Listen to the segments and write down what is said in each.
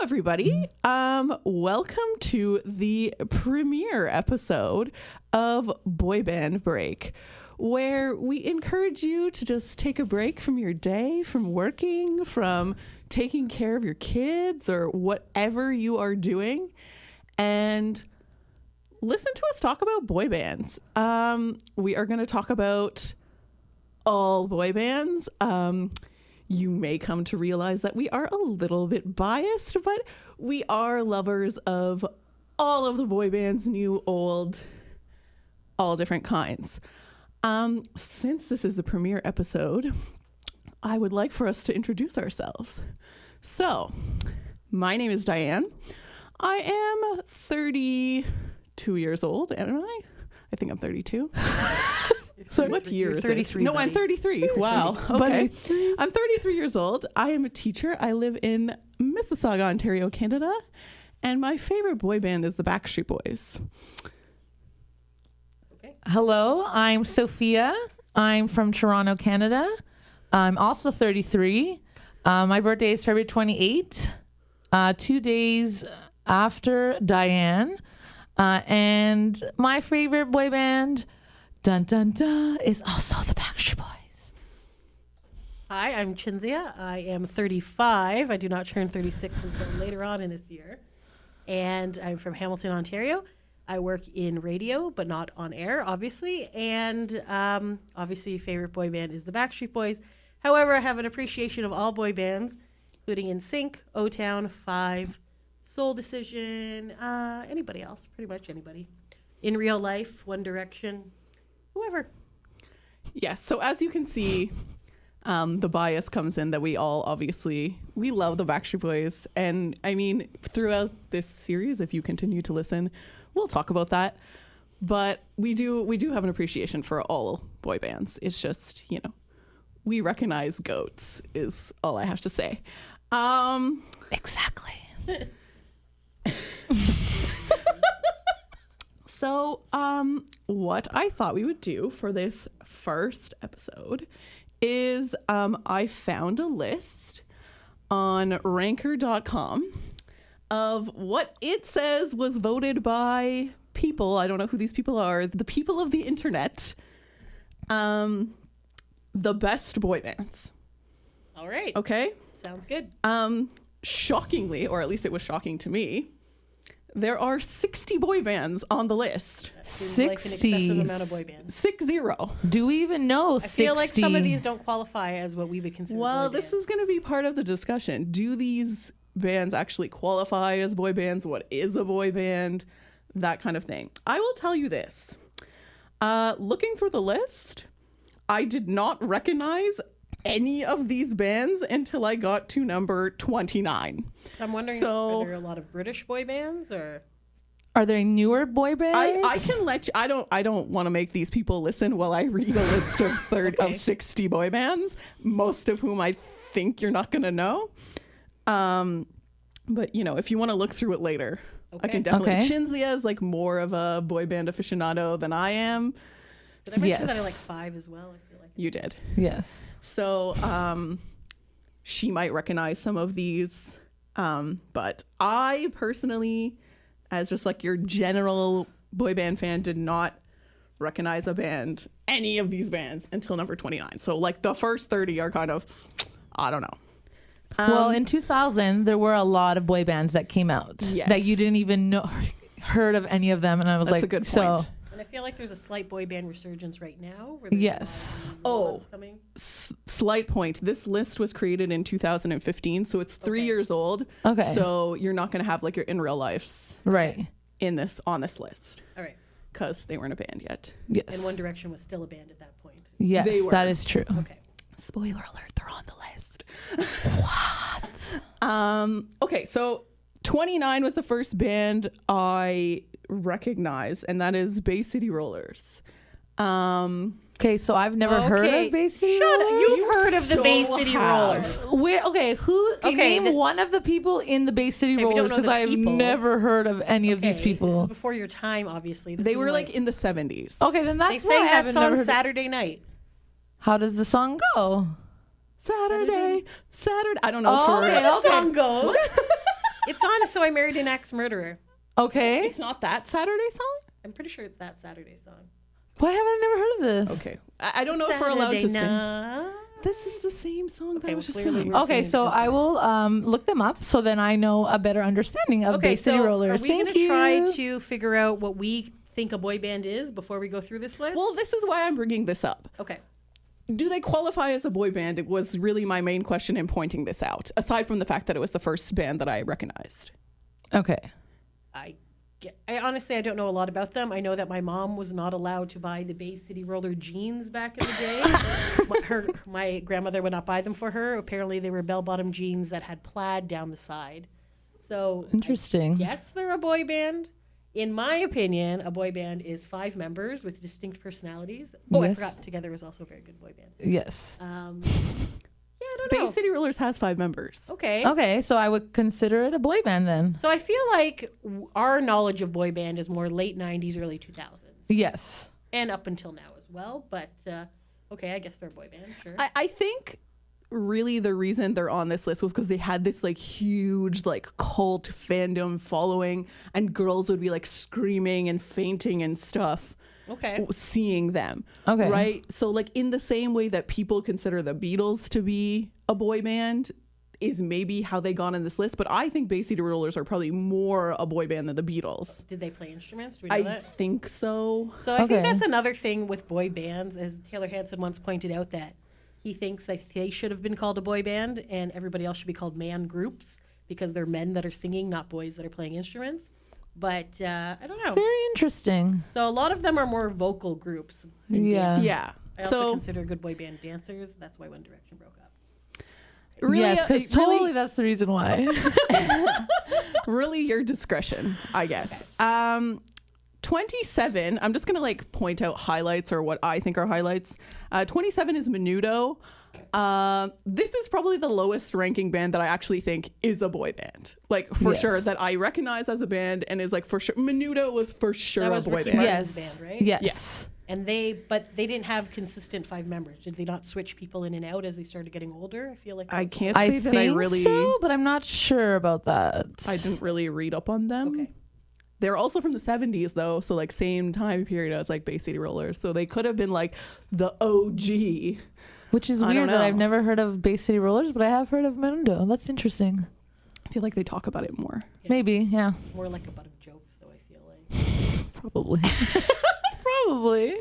everybody. Welcome to the premiere episode of Boy Band Break, where we encourage you to just take a break from your day, from working, from taking care of your kids, or whatever you are doing, and listen to us talk about boy bands. We are going to talk about all boy bands. You may come to realize that we are a little bit biased, but we are lovers of all of the boy bands, new, old, all different kinds. Since this is the premiere episode, I would like for us to introduce ourselves. So, my name is Dianne. I am 32 years old, am I? I think I'm 32. So what year is 33? No, buddy. I'm 33. Wow. Okay. I'm 33 years old. I am a teacher. I live in Mississauga, Ontario, Canada. And my favorite boy band is the Backstreet Boys. Okay. Hello, I'm Sofia. I'm from Toronto, Canada. I'm also 33. My birthday is February 28th, 2 days after Dianne. And my favorite boy band, dun dun dun, is also the Backstreet Boys. Hi, I'm Cinzia. I am 35. I do not turn 36 until later on in this year. And I'm from Hamilton, Ontario. I work in radio, but not on air, obviously. And obviously, favorite boy band is the Backstreet Boys. However, I have an appreciation of all boy bands, including NSYNC, OTown, Five, Soul Decision, anybody else, pretty much anybody. In real life, One Direction, whoever. Yes. So as you can see, the bias comes in that we all obviously, we love the Backstreet Boys. And I mean, throughout this series, if you continue to listen, we'll talk about that. But we do have an appreciation for all boy bands. It's just, we recognize GOATs is all I have to say. Exactly. So, what I thought we would do for this first episode is I found a list on ranker.com of what it says was voted by people. I don't know who these people are. The people of the internet. The best boy bands. All right. Okay. Sounds good. Shockingly, or at least it was shocking to me, there are 60 boy bands on the list. That seems like an excessive amount of boy bands. 60. Do we even know 60? I feel like some of these don't qualify as what we would consider Well, boy this bands. is going to be part of the discussion. Do these bands actually qualify as boy bands? What is a boy band? That kind of thing. I will tell you this. Looking through the list, I did not recognize any of these bands until I got to number 29. So I'm wondering, are there a lot of British boy bands, or are there newer boy bands? I can let you. I don't want to make these people listen while I read a list of of 60 boy bands, most of whom I think you're not going to know. But if you want to look through it later, I can definitely. Okay. Cinzia is like more of a boy band aficionado than I am. did I mention that I like Five as well? I feel like You did. Yes. So she might recognize some of these. But I personally, as just like your general boy band fan, did not recognize any of these bands until number 29. So like the first 30 are kind of, I don't know. Well, in 2000, there were a lot of boy bands that came out that you didn't even heard of any of them. And I was That's like, a good point. So, And I feel like there's a slight boy band resurgence right now. Yes. Coming. Slight point. This list was created in 2015, so it's 3 years old. Okay. So you're not going to have like your in real lives Right. on this list All right. because they weren't a band yet. Yes. And One Direction was still a band at that point. Yes, They were. that is true. Okay. Spoiler alert, they're on the list. What? Okay, so 29 was the first band I recognized, and that is Bay City Rollers. Okay, so I've never heard of Bay City Shut up. Rollers. You've heard of the Bay City have. Rollers. Who name one of the people in the Bay City Okay, we don't Rollers, know because the I've people. never heard of any of these This people. is before your time, obviously. This They is were like in the 70s. Okay, then they that's why sang I that haven't song never heard. Saturday night. How does the song go? Saturday. I don't know. Oh, for okay, The okay. song goes. It's on So I Married an Axe Murderer. Okay. It's not that Saturday song? I'm pretty sure it's that Saturday song. Why haven't I never heard of this? Okay. I don't know if we're allowed to sing. Saturday This is the same song that I was just clearly singing. we're Okay, singing so different I will look them up so then I know a better understanding of Bay City Rollers. Are we Thank going to you. try to figure out what we think a boy band is before we go through this list? Well, this is why I'm bringing this up. Okay. Do they qualify as a boy band? It was really my main question in pointing this out, aside from the fact that it was the first band that I recognized. Okay. I honestly, I don't know a lot about them. I know that my mom was not allowed to buy the Bay City Roller jeans back in the day. My grandmother would not buy them for her. Apparently, they were bell-bottom jeans that had plaid down the side. So, Interesting. yes, they're a boy band. In my opinion, a boy band is 5 members with distinct personalities. Oh, I Yes. forgot Together was also a very good boy band. Yes. Yeah, I don't Bay know. City Rollers has 5 members. Okay. Okay, so I would consider it a boy band then. So I feel like our knowledge of boy band is more late 90s, early 2000s. Yes. And up until now as well. But, okay, I guess they're a boy band, sure. I think really the reason they're on this list was because they had this like huge like cult fandom following, and girls would be like screaming and fainting and stuff Okay. seeing them. Okay. Right? So like in the same way that people consider the Beatles to be a boy band is maybe how they got on this list, but I think Bay City Rollers are probably more a boy band than the Beatles. Did they play instruments? Do we know I that? think so. So I Okay. think that's another thing with boy bands, as Taylor Hanson once pointed out, that he thinks that they should have been called a boy band and everybody else should be called man groups because they're men that are singing, not boys that are playing instruments. But I don't know. Very interesting. So a lot of them are more vocal groups. in Yeah. dance. Yeah. I also So consider good boy band dancers. That's why One Direction broke up. really, yes, because totally really, that's the reason why. really your discretion, I guess. 27, I'm just going to like point out highlights or what I think are highlights. 27 is Menudo. This is probably the lowest ranking band that I actually think is a boy band. Like for Yes. sure that I recognize as a band and is like for sure. Menudo was for sure That a was boy Ricky band. Martin's Yes. band, right? Yes. Yes. And but they didn't have consistent 5 members. Did they not switch people in and out as they started getting older? I feel like I that's- can't I say that think I really, so, but I'm not sure about that. I didn't really read up on them. Okay. They're also from the 70s though, so like same time period as like Bay City Rollers. So they could have been like the OG. Which is I don't weird that I've know. never heard of Bay City Rollers, but I have heard of Menudo. That's interesting. I feel like they talk about it more. Yeah. Maybe, yeah. More like a butt of jokes, though, I feel like. Probably. Probably.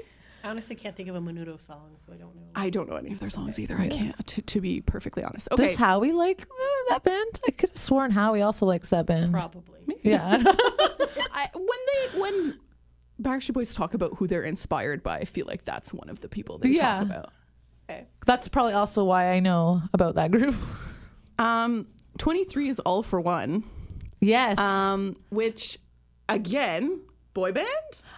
I honestly can't think of a Menudo song, so I don't know. I don't know any of their songs either. I can't, to be perfectly honest. Okay. Does Howie like that band? I could have sworn Howie also likes that band. Probably. Yeah. When Backstreet Boys talk about who they're inspired by, I feel like that's one of the people they Yeah. talk about. Okay. That's probably also why I know about that group. 23 is All for One, Yes. which again, boy band.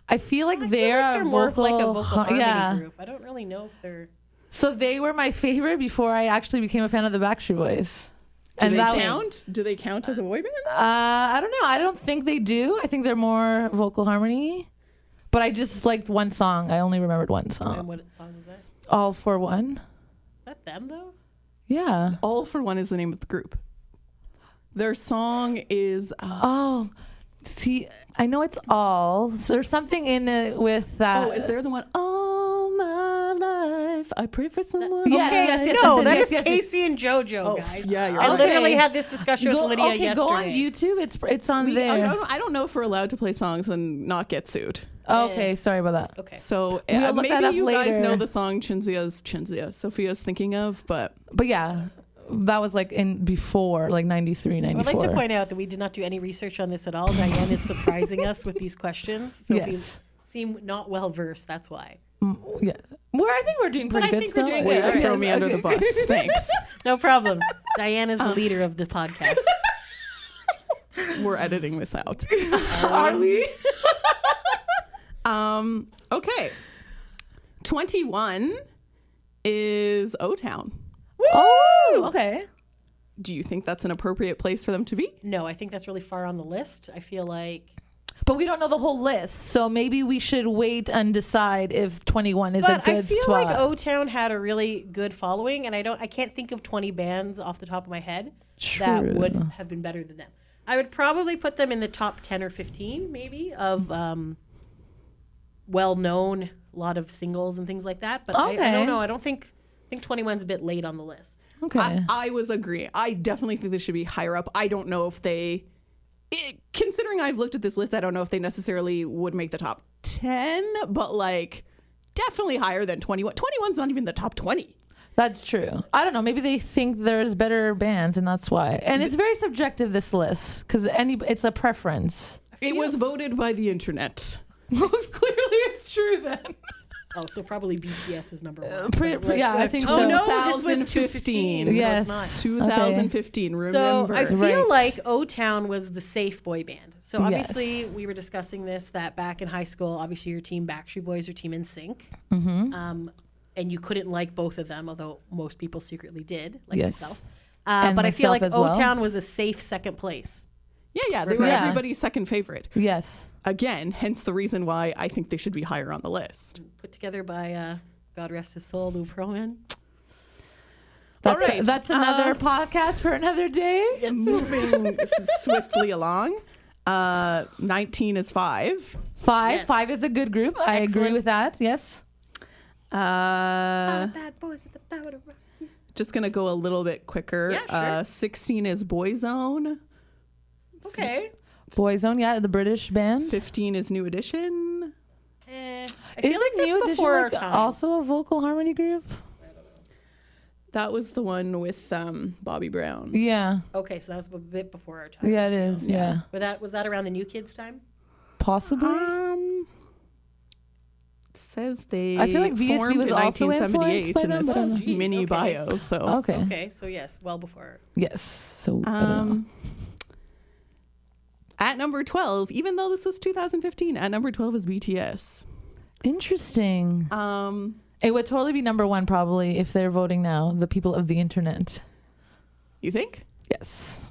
I feel like I feel they're, like they're a more of vocal, like a vocal harmony yeah. group. I don't really know if they're... So they were my favorite before I actually became a fan of the Backstreet Boys. Do they that- count? Do they count as a boy band? I don't know. I don't think they do. I think they're more vocal harmony. But I just liked one song. I only remembered one And song. what song was that? Is All for One. that them, though? Yeah. All for One is the name of the group. Their song is Oh, see, I know it's all. So there's something in it with that. is there the one? All my life, I pray for someone. Yes, Okay, yes, yes, no, yes, that yes, is yes, yes. Casey and JoJo, Oh, guys. yeah, you're I right. literally Okay. had this discussion with Lydia yesterday. Go on YouTube. It's on there. I don't know if we're allowed to play songs and not get sued. Okay, sorry about that. Okay. So We'll look maybe that up you guys later. know the song Sophia's thinking of, but But yeah, that was like in before, like 93, I 94. would like to point out that we did not do any research on this at all. Diane is surprising us with these questions. So if you Yes. seem not well versed, that's why. Yeah. I think we're doing pretty I good think we're still. doing way good. to Okay. throw me under the bus. Thanks. No problem. Diane is the leader of the podcast. We're editing this out. Are we? Okay. 21 is OTown. Oh, okay. Do you think that's an appropriate place for them to be? No, I think that's really far on the list. I feel like... But we don't know the whole list, so maybe we should wait and decide if 21 is a But good I feel spot. like OTown had a really good following, and I can't think of 20 bands off the top of my head that True. would have been better than them. I would probably put them in the top 10 or 15, maybe, of well-known, a lot of singles and things like that. But I don't know. I think 21's a bit late on the list. Okay. I was agreeing. I definitely think they should be higher up. I don't know if they, considering I've looked at this list, I don't know if they necessarily would make the top 10, but like definitely higher than 21. 21's not even the top 20. That's true. I don't know. Maybe they think there's better bands, and that's why. And it's very subjective, this list, because it's a preference. It was voted by the internet. Most clearly, it's true then. Oh, so probably BTS is number one. Yeah, I think so. Oh no, this was 2015. Yes, so it's not. 2015. Okay. Remember? So I feel like OTown was the safe boy band. So obviously Yes. we were discussing this, that back in high school, obviously your team Backstreet Boys or team NSYNC. And you couldn't like both of them, although most people secretly did, like Yes. myself. And but I feel like myself as well. OTown was a safe second place. Yeah, they were Yes. everybody's second favorite. Yes. Again, hence the reason why I think they should be higher on the list. Put together by, God rest his soul, Lou Pearlman. All right. That's another podcast for another day. Moving swiftly along. 19 is 5. 5. Yes. 5 is a good group. I agree Excellent. with that. Yes. All the bad boys with the power to rock you. Just going to go a little bit quicker. Yeah, sure. 16 is Boyzone. Okay. Boyzone, yeah, the British band. 15 is New Edition. I feel Isn't like that's New Edition before our like time. also a vocal harmony group? That was the one with Bobby Brown. Yeah. Okay, so that was a bit before our time. Yeah, it is. Yeah. Was that around the New Kids time? Possibly. It says they I feel like VSB formed was in also 1978 influenced by in them, this but I don't know. mini Okay. bio. So Okay. Okay, so yes, well before. Yes. So I don't know. At number 12, even though this was 2015, at number 12 is BTS. Interesting. It would totally be number 1 probably if they're voting now, the people of the internet. You think? Yes.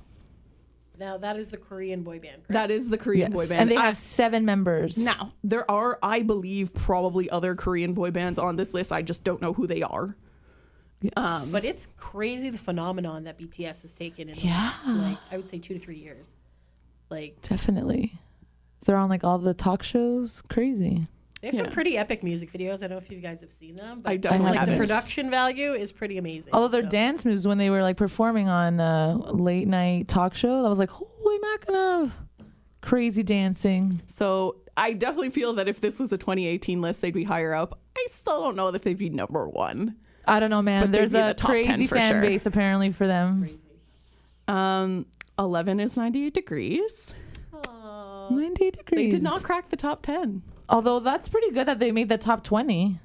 Now that is the Korean boy band, correct? That is the Korean boy band. And they have 7 members. Now, there are, I believe, probably other Korean boy bands on this list. I just don't know who they are. Yes. But it's crazy the phenomenon that BTS has taken in the Yeah. last, like, I would say 2 to 3 years. Like, Definitely. They're on like all the talk shows. Crazy. they have some Yeah. pretty epic music videos. I don't know if you guys have seen them, but I definitely like the haven't. production value is pretty amazing. Although their So- dance moves when they were like performing on a late night talk show, that was like, holy Mackinac. Crazy dancing. So I definitely feel that if this was a 2018 list, they'd be higher up. I still don't know if they'd be number 1. I don't know, man. But they'd There's be in a the top 10 crazy for fan sure. base apparently for them. Crazy. 11 is 98 Degrees. Aw. 98 degrees. They did not crack the top 10. Although that's pretty good that they made the top 20.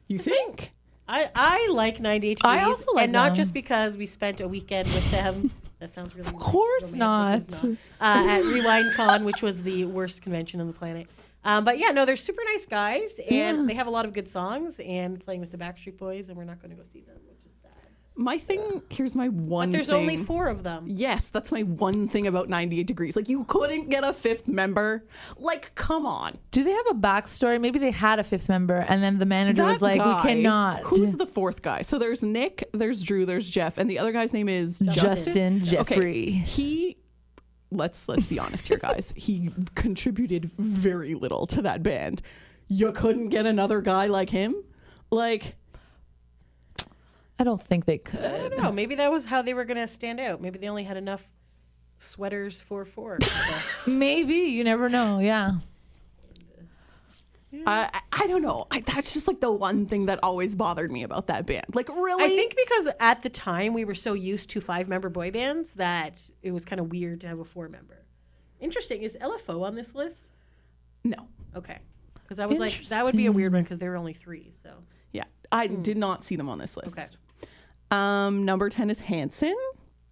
You think? I like 98 I Degrees, also like and not them. just because we spent a weekend with them. That sounds really Of course romantic, it's not. At Rewind Con, which was the worst convention on the planet. But yeah, no, they're super nice guys, and Yeah. they have a lot of good songs, and playing with the Backstreet Boys, and we're not going to go see them, which is sad. My thing, here's my one But there's thing. only 4 of them. Yes, that's my one thing about 98 Degrees. Like, you couldn't get a 5th member. Like, come on. Do they have a backstory? Maybe they had a 5th member and then the manager was That like, guy- we cannot. Who's the 4th guy? So there's Nick, there's Drew, there's Jeff, and the other guy's name is Justin Jeffrey. Okay, he, let's be honest here, guys. He contributed very little to that band. You couldn't get another guy like him? Like, I don't think they I could. don't know. Maybe that was how they were going to stand out. Maybe they only had enough sweaters for 4. So. Maybe. You never know. Yeah. I don't know. That's just like the one thing that always bothered me about that band. Like, really? I think because at the time we were so used to 5-member boy bands that it was kind of weird to have a 4-member. Interesting. Is LFO on this list? No. Okay. Because I was like, that would be a weird one because there were only 3. So Yeah. I did not see them on this list. Okay. Number 10 is Hanson.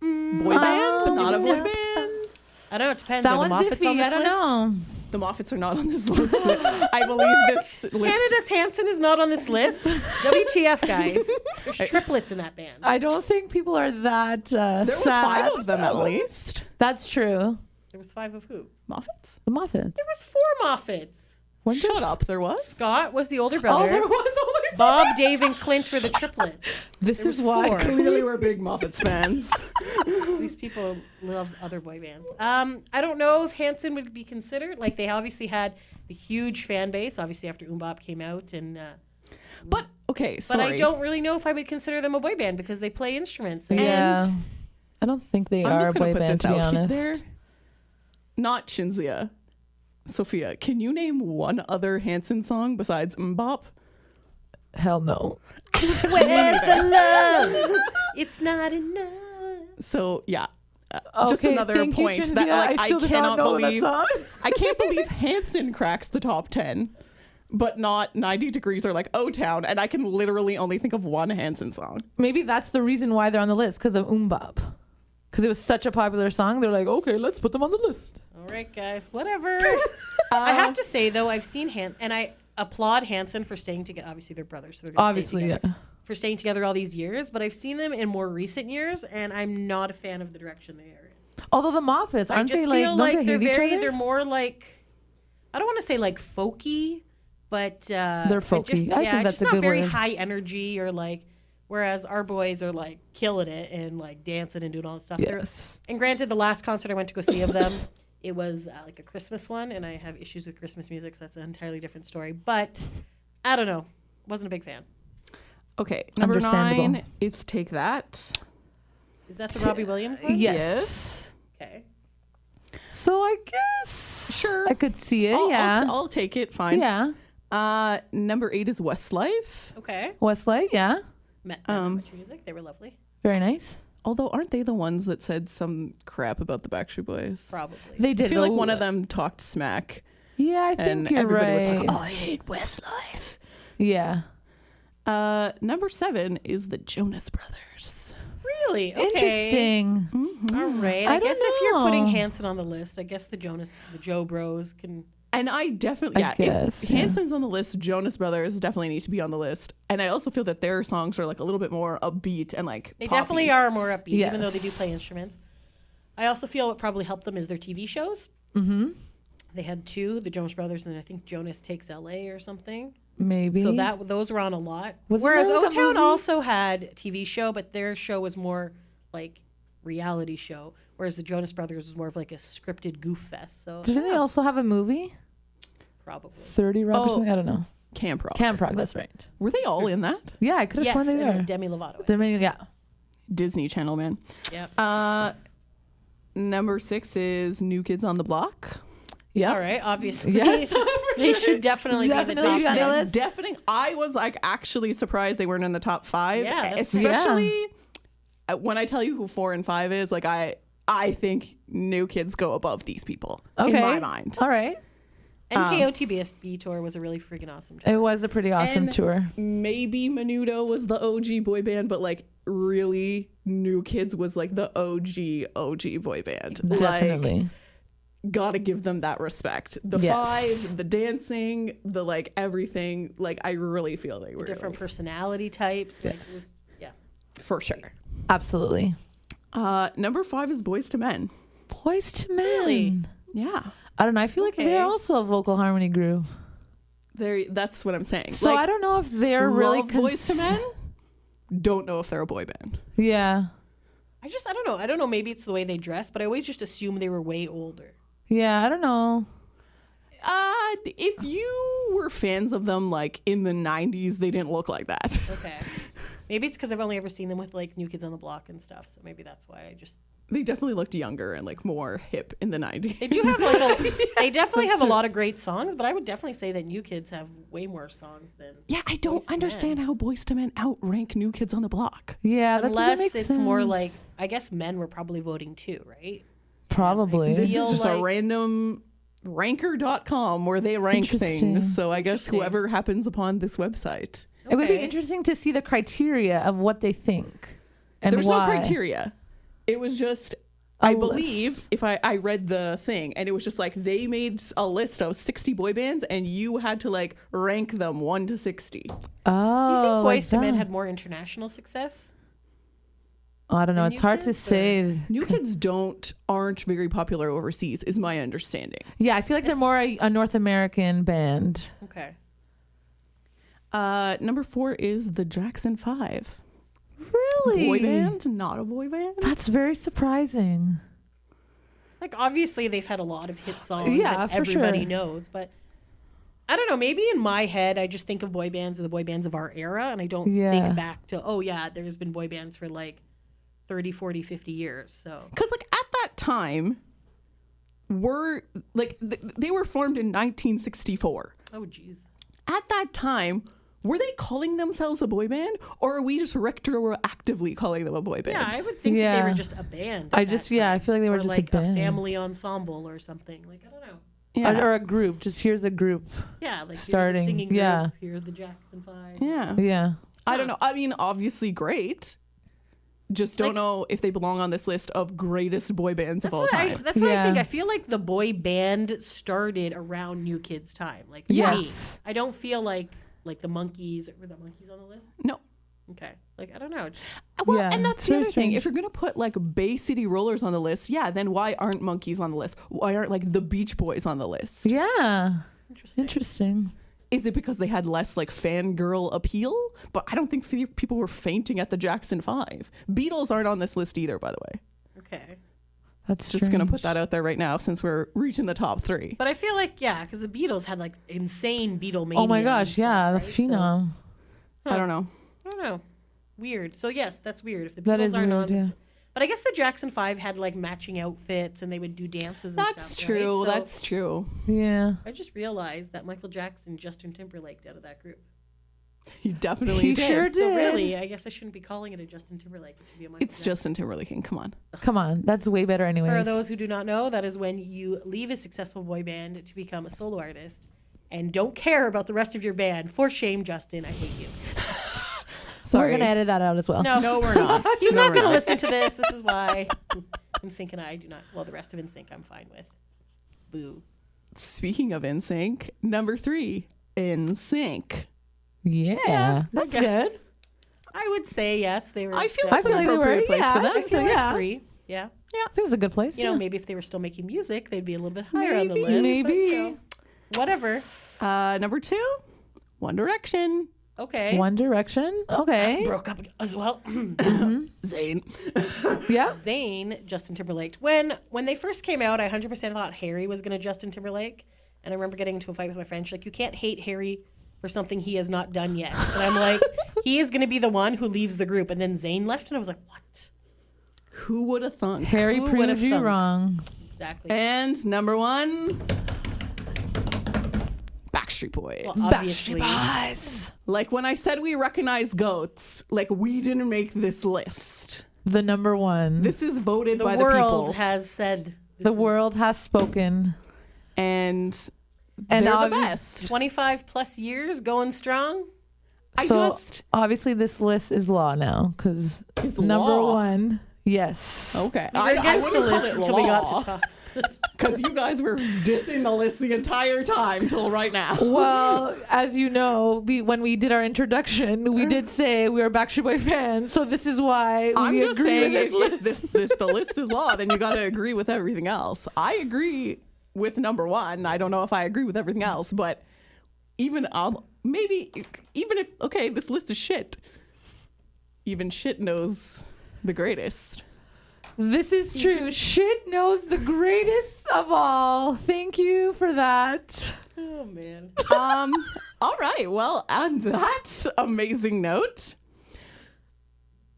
Boy band? Not a boy band. I don't know. It depends. That Are the one's Moffats iffy. on this I don't list? know. The Moffats are not on this list. I believe this list. Canada's Hanson is not on this list. WTF, guys? There's triplets in that band. I don't think people are that There was sad. 5 of them at least. That's true. There was 5 of who? Moffats? The Moffats. There was 4 Moffats. Shut up, there was? Scott was the older Oh, brother. there was only Bob, Dave, and Clint were the triplets. This There is was why. 4. Clearly we're big Moffats fans. These people love other boy bands. I don't know if Hanson would be considered. Like, they obviously had a huge fan base, obviously, after Bop came out. But, okay, sorry. But I don't really know if I would consider them a boy band because they play instruments. Yeah. I don't think they I'm are a just gonna boy put band, this to be out honest. there. Not Cinzia. Sophia, can you name one other Hanson song besides Bop? Hell no. Where's the love? It's not enough. So, yeah. Just Okay, another thank you, point Cinzia. that like, I still did cannot not know believe. that song. I can't believe Hanson cracks the top 10, but not 90 Degrees or like OTown, and I can literally only think of one Hanson song. Maybe that's the reason why they're on the list, because of Bop. Because it was such a popular song. They're like, okay, let's put them on the list. All right, guys, whatever. I have to say, though, I've seen and I applaud Hanson for staying together. Obviously, they're brothers, so they're going to stay Obviously, together. yeah. For staying together all these years, but I've seen them in more recent years, and I'm not a fan of the direction they are in. Although the Moffats, I aren't just they like, feel don't like they they're hate each very, other? they're more like, I don't want to say like folky, but They're folky. I think that's just a not good very word. high energy or like, whereas our boys are like killing it and like dancing and doing all that stuff. Yes. And granted, the last concert I went to go see of them, it was like a Christmas one, and I have issues with Christmas music, so that's an entirely different story. But I don't know, wasn't a big fan. Okay, number Understandable. 9 is Take That. Is that the Robbie Williams one? Yes. Okay. So I guess Sure. I could see it. I'll, yeah. I'll take it. Fine. Yeah. Number 8 is Westlife. Okay. Westlife. Yeah. Met much music. They were lovely. Very nice. Although, aren't they the ones that said some crap about the Backstreet Boys? Probably. They I did. feel like though. one of them talked smack, Yeah, I and think you're everybody right. was like, "Oh, I hate Westlife." Yeah. Number 7 is the Jonas Brothers. Really? Okay. Interesting. All right. I I guess don't if you're putting know. Hanson on the list, I guess the Joe Bros can. And I definitely, I if guess, yeah. Hanson's on the list, Jonas Brothers definitely need to be on the list. And I also feel that their songs are like a little bit more upbeat and like They poppy. definitely are more upbeat, even though they do Yes. play instruments. I also feel what probably helped them is their TV shows. Mm-hmm. They had 2, the Jonas Brothers, and I think Jonas Takes L.A. or something. Maybe. So those were on a lot. Wasn't Whereas there like a OTown movie? also had a TV show, but their show was more like reality show. Whereas the Jonas Brothers was more of like a scripted goof fest. So Didn't they also have a movie? probably. 30 Rock or something? I don't know. Camp Rock. Camp Rock, that's right. Were they all in that? Yeah, I could have Yes, sworn they and were. Demi Lovato. Yeah. Disney Channel, man. Yeah. Number 6 is New Kids on the Block. Yeah. All right. Obviously. Yes. They should definitely be in the Definitely top be on the 10. list. Definitely. I was like actually surprised they weren't in the top 5. Yeah, that's- Especially when I tell you who 4 and 5 is, like I think New Kids go above these people Okay. in my mind. All right. NKOTBSB tour was a really freaking awesome tour. It was a pretty awesome And tour. Maybe Menudo was the OG boy band, but like really New Kids was like the OG boy band. Definitely. Like, gotta give them that respect. The Yes. 5, the dancing, the like everything. Like I really feel they were Different like, personality types. Like, Yes. it was, yeah. for sure. Absolutely. Number 5 is Boys to Men. Boys to Men. Really? Yeah. I don't know. I feel like Okay. they're also a vocal harmony group. That's what I'm saying. So I don't know if they're really Boys to Men. Don't know if they're a boy band. Yeah. I don't know. I don't know. Maybe it's the way they dress, but I always just assume they were way older. Yeah, I don't know. If you were fans of them like in the 90s, they didn't look like that. Okay. Maybe it's because I've only ever seen them with like New Kids on the Block and stuff. So maybe that's why I just. They definitely looked younger and like more hip in the 90s. They do have they definitely have a lot of great songs, but I would definitely say that New Kids have way more songs than. Yeah, I don't Boyz II understand Men. how Boys to Men outrank New Kids on the Block. Yeah, that doesn't Unless make it's sense. more like, I guess men were probably voting too, right? Probably. This feel is just like- a random ranker.com where they rank Interesting. things. So I guess Interesting. whoever happens upon this website. It would be Okay. interesting to see the criteria of what they think and There's why. no criteria. It was just, A I list. believe, if I read the thing, and it was just like they made a list of 60 boy bands and you had to like rank them 1 to 60. Oh, Do you think like Boyz II Men that. had more international success? Oh, I don't know. than It's New hard to Kids, say. New Kids aren't very popular overseas, is my understanding. Yeah, I feel like they're more a North American band. Okay. Number 4 is the Jackson 5. Really? Really? Boy band, not a boy band. That's very surprising. Like, obviously, they've had a lot of hit songs Yeah, that for everybody sure. knows, but I don't know. Maybe in my head, I just think of boy bands as the boy bands of our era, and I don't Yeah. think back to, oh, yeah, there's been boy bands for like 30, 40, 50 years. So, Because like at that time, they were formed in 1964. oh, geez. At that time, were they calling themselves a boy band, or are we just retroactively calling them a boy band? Yeah, I would think that Yeah. they were just a band. I at just, that yeah, I time. feel like they were Or just like a band. family ensemble or something. Like, I don't know. Yeah. Or a group. Just here's a group. Yeah, like Starting, here's a singing group, yeah. here's the Jackson 5. Yeah. Yeah. I don't know. I mean, obviously great. Just don't Like- know if they belong on this list of greatest boy bands of That's all what time. that's what I think. Yeah. I feel like the boy band started around New Kids time. Like, to Yes. me. I don't feel like the Monkees. Were the Monkees on the list? No. Okay. Like, I don't know. Just, Well, Yeah, and that's it's the very other thing. strange. If you're going to put like Bay City Rollers on the list, yeah, then why aren't Monkeys on the list? Why aren't like the Beach Boys on the list? Yeah. interesting. Interesting. Is it because they had less like fangirl appeal? But I don't think people were fainting at the Jackson 5. Beatles aren't on this list either, by the way. Okay. That's Just going to put strange. that out there right now since we're reaching the top 3. But I feel like, yeah, because the Beatles had like insane Beatlemania. Oh my and gosh, stuff, yeah, the right? So, phenom. I don't know. I don't know. Weird. So, yes, that's weird. If the Beatles That is aren't weird, on. yeah. But I guess the Jackson 5 had like matching outfits and they would do dances and That's stuff. true. Right? So That's true. Yeah. I just realized that Michael Jackson, Justin Timberlake out of that group. He definitely He did. sure So did. really, I guess I shouldn't be calling it a Justin Timberlake. It should be a Michael It's Jackson. Justin Timberlake. Come on. Come on. That's way better anyways. For those who do not know, that is when you leave a successful boy band to become a solo artist and don't care about the rest of your band. For shame, Justin. I hate you. We're Sorry. going to edit that out as well. No, we're not. He's No, not we're going to not. listen to this. This is why NSYNC and I do not. Well, the rest of NSYNC I'm fine with. Boo. Speaking of NSYNC, number 3, NSYNC. Yeah. That's Yeah. good. I would say yes. They were. I feel that's like I an feel like they appropriate were- place yeah, for I them. think they so, were yeah. free. Yeah. I think it was a good place. You know, yeah. maybe if they were still making music, they'd be a little bit higher on the Maybe. list. but, Maybe. you know, whatever. Number 2, One Direction. Okay. One Direction. Okay. Broke up as well. Zayn. Yeah. Zayn, Justin Timberlake. When they first came out, I 100% thought Harry was going to Justin Timberlake. And I remember getting into a fight with my friend. She's like, you can't hate Harry for something he has not done yet. And I'm like, he is going to be the one who leaves the group. And then Zayn left, and I was like, what? Who would have thunk? Harry Who proved would've you thunk? wrong. Exactly. And number 1, Backstreet Boys. Well, obviously. Boys. Like when I said we recognize goats, like we didn't make this list. The number one. This is voted The by world the people. has said The world has spoken. And And they're the obvi- best. 25 plus years going strong. So obviously this list is law now because It's number law. one, yes. Okay. We were against the wouldn't call list it until we got law, to talk. because you guys were dissing the list the entire time till right now. Well, as you know, when we did our introduction, we did say we are Backstreet Boy fans, so this is why I'm we just agree saying with if the list is law, then you got to agree with everything else. I agree with number 1. I don't know if I agree with everything else, but even if okay, this list is shit. Even shit knows the greatest. This is true. Shit knows the greatest of all. Thank you for that. Oh, man. All right. Well, on that amazing note,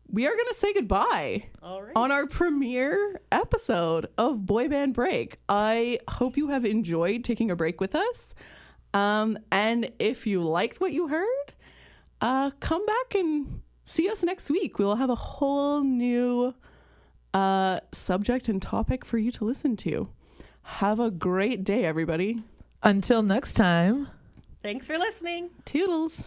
we are going to say goodbye All right. on our premiere episode of Boy Band Break. I hope you have enjoyed taking a break with us. And if you liked what you heard, come back and see us next week. We will have a whole new subject and topic for you to listen to. Have a great day, everybody. Until next time. Thanks for listening. Toodles.